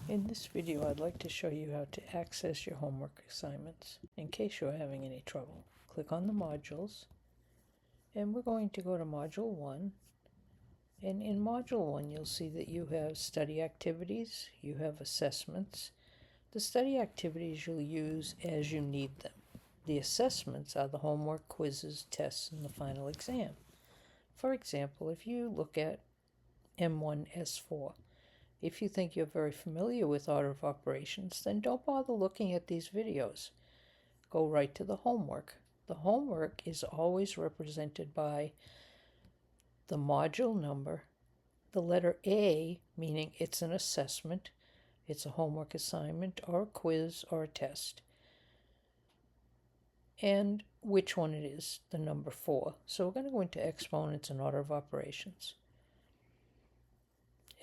In this video, I'd like to show you how to access your homework assignments in case you're having any trouble. Click on the modules, and we're going to go to Module 1. And in Module 1, you'll see that you have study activities, you have assessments. The study activities you'll use as you need them. The assessments are the homework, quizzes, tests, and the final exam. For example, if you look at M1S4, if you think you're very familiar with order of operations, then don't bother looking at these videos. Go right to the homework. The homework is always represented by the module number, the letter A, meaning it's an assessment, it's a homework assignment or a quiz or a test, and which one it is, the number 4. So we're going to go into exponents and order of operations.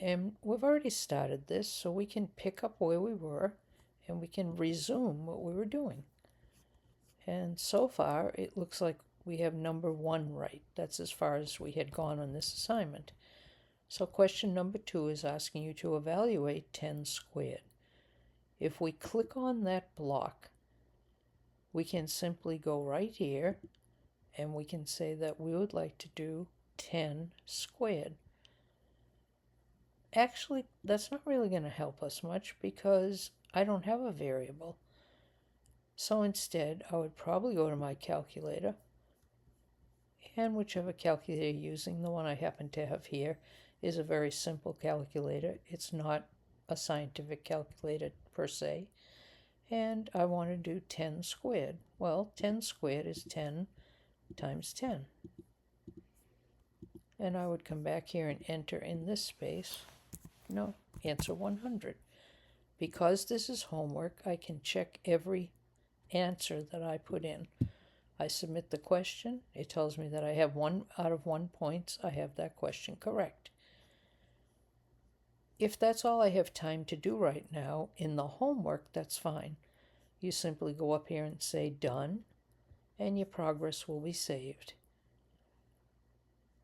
And we've already started this, so we can pick up where we were and we can resume what we were doing. And so far, it looks like we have number 1 right. That's as far as we had gone on this assignment. So question number 2 is asking you to evaluate 10 squared. If we click on that block, we can simply go right here and we can say that we would like to do 10 squared. Actually, that's not really going to help us much because I don't have a variable. So instead, I would probably go to my calculator, and whichever calculator you're using, the one I happen to have here, is a very simple calculator. It's not a scientific calculator per se. And I want to do 10 squared. Well, 10 squared is 10 times 10. And I would come back here and enter in this space, answer 100. Because this is homework, I can check every answer that I put in. I submit the question. It tells me that I have 1 out of 1 points. I have that question correct. If that's all I have time to do right now in the homework, that's fine. You simply go up here and say done, and your progress will be saved.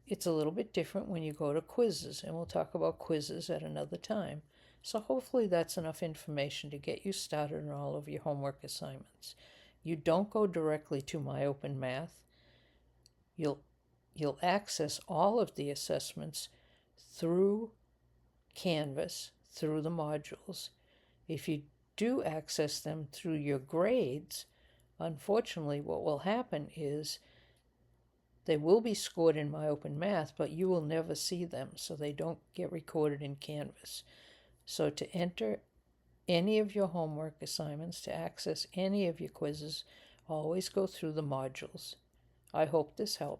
It's a little bit different when you go to quizzes, and we'll talk about quizzes at another time. So hopefully that's enough information to get you started on all of your homework assignments. You don't go directly to MyOpenMath. You'll access all of the assessments through Canvas, through the modules. If you do access them through your grades, unfortunately what will happen is they will be scored in MyOpenMath, but you will never see them, so they don't get recorded in Canvas. So to enter any of your homework assignments, to access any of your quizzes, always go through the modules. I hope this helps.